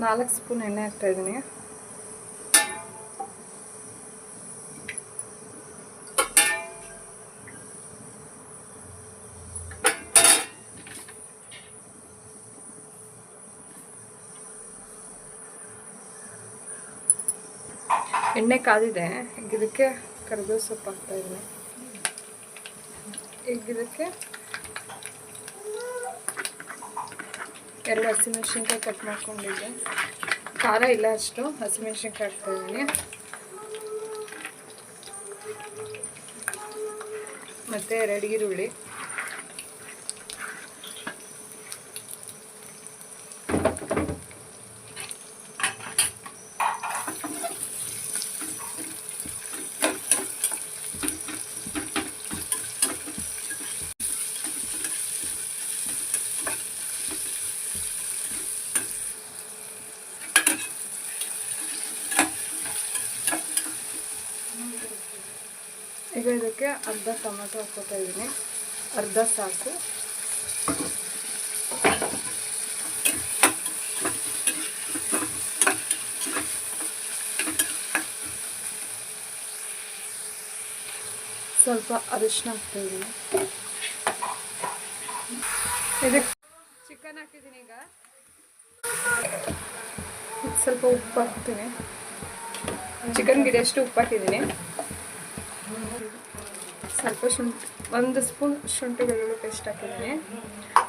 4 spoon ಎಣ್ಣೆ ಹಾಕ್ತಾಯಿದ್ದೀನಿ. ಎಣ್ಣೆ ಕಾದಿದೆ. ಈಗ ಇದಕ್ಕೆ ಕರಿಬೇವು ಸೊಪ್ಪು ಹಾಕ್ತಾಯಿದ್ದೀನಿ. ಈಗ ಇದಕ್ಕೆ 2 ಹಸಿಮೆಣ್ಸಿನ್ಕಾಯಿ ಕಟ್ ಮಾಡ್ಕೊಂಡಿದ್ದೆ. ಖಾರ ಇಲ್ಲ ಅಷ್ಟು, ಹಸಿಮೆಣ್ಸಿನ್ಕಾಯಿ ಹಾಕ್ತಾಯಿದ್ದೀನಿ. ಮತ್ತು 2 ಈರುಳ್ಳಿ. ಈಗ ಇದಕ್ಕೆ ಅರ್ಧ ಟೊಮೆಟೊ ಹಾಕ್ಕೊತಾ ಇದ್ದೀನಿ. ಅರ್ಧ ಸಾಕು. ಸ್ವಲ್ಪ ಅರಿಶಿನ ಹಾಕ್ತಾಯಿದ್ದೀನಿ. ಇದಕ್ಕೆ ಚಿಕನ್ ಹಾಕಿದ್ದೀನಿ. ಈಗ ಸ್ವಲ್ಪ ಉಪ್ಪು ಹಾಕ್ತೀನಿ. ಚಿಕನ್ಗೆ ಎಷ್ಟು ಉಪ್ಪು ಹಾಕಿದ್ದೀನಿ. ಸ್ವಲ್ಪ ಶುಂಠಿ, 1 ಸ್ಪೂನ್ ಶುಂಠಿ ಬೆಳ್ಳುಳ್ಳಿ ಪೇಸ್ಟ್ ಹಾಕಿದ್ದೀನಿ.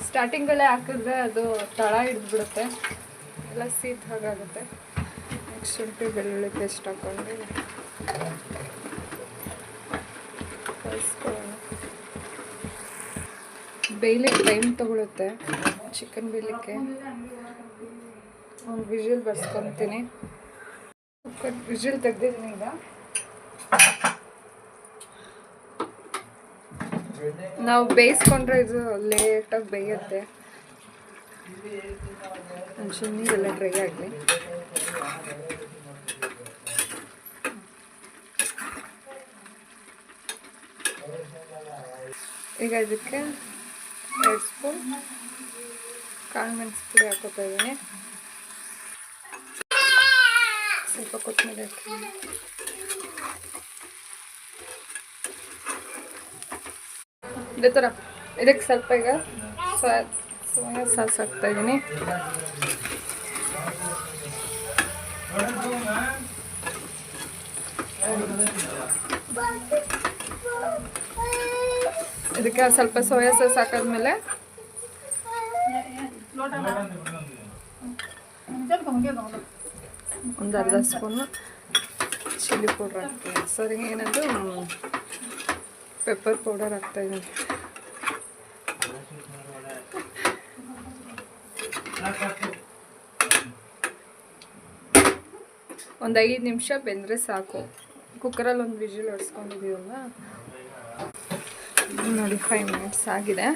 ಸ್ಟಾರ್ಟಿಂಗಲ್ಲೇ ಹಾಕಿದ್ರೆ ಅದು ತಳ ಹಿಡಿದ್ಬಿಡುತ್ತೆ, ಎಲ್ಲ ಸೀತ್ ಹಾಗಾಗುತ್ತೆ. ನೆಕ್ಸ್ಟ್ ಶುಂಠಿ ಬೆಳ್ಳುಳ್ಳಿ ಪೇಸ್ಟ್ ಹಾಕ್ಕೊಂಡು ಕಲಿಸ್ಕೊಳ್ಳೋಣ. ಬೇಯಲಿಕ್ಕೆ ಟೈಮ್ ತೊಗೊಳುತ್ತೆ ಚಿಕನ್ ಬೇಯಲಿಕ್ಕೆ. ಒಂದು ವಿಜಿಲ್ ಬರ್ಸ್ಕೊತೀನಿ. ಕುಕ್ಕರ್ ವಿಜಿಲ್ ತೆಗ್ದಿದ್ದೀನಿ. ಈಗ ನಾವು ಬೇಯಿಸ್ಕೊಂಡ್ರೆ ಇದು ಲೇಟಾಗಿ ಬೇಯುತ್ತೆ. ಒಂಚೂರು ನೀರೆಲ್ಲ ಡ್ರೈ ಆಗಲಿ. ಈಗ ಇದಕ್ಕೆ 2 ಸ್ಪೂನ್ ಕಾಳು ಮೆಣಸು ಪುಡಿ ಹಾಕೋತಾ ಇದ್ದೀನಿ. ಸ್ವಲ್ಪ ಕೊತ್ತಂಬರಿ ಹಾಕ್ತೀನಿ. ಇದೇ ಥರ ಇದಕ್ಕೆ ಸ್ವಲ್ಪ ಈಗ ಸೋಯಾ ಸಾಸ್ ಹಾಕ್ತಾಯಿದ್ದೀನಿ. ಇದಕ್ಕೆ ಸ್ವಲ್ಪ ಸೋಯಾ ಸಾಸ್ ಹಾಕಿದ್ಮೇಲೆ ಒಂದು ಅರ್ಧ ಸ್ಪೂನು ಚಿಲ್ಲಿ ಪೌಡ್ರ್ ಹಾಕ್ತೀನಿ. ಸರಿ, ಏನದು ಪೆಪ್ಪರ್ ಪೌಡರ್ ಹಾಕ್ತಾಯಿದ್ದೀನಿ. ಒಂದು 5 ನಿಮಿಷ ಬೆಂದರೆ ಸಾಕು. ಕುಕ್ಕರಲ್ಲಿ ಒಂದು ವಿಜಿಲ್ ಹೊಡ್ಸ್ಕೊಂಡಿದ್ದೀವಲ್ಲ ನೋಡಿ. 5 ಮಿನಿಟ್ಸ್ ಆಗಿದೆ.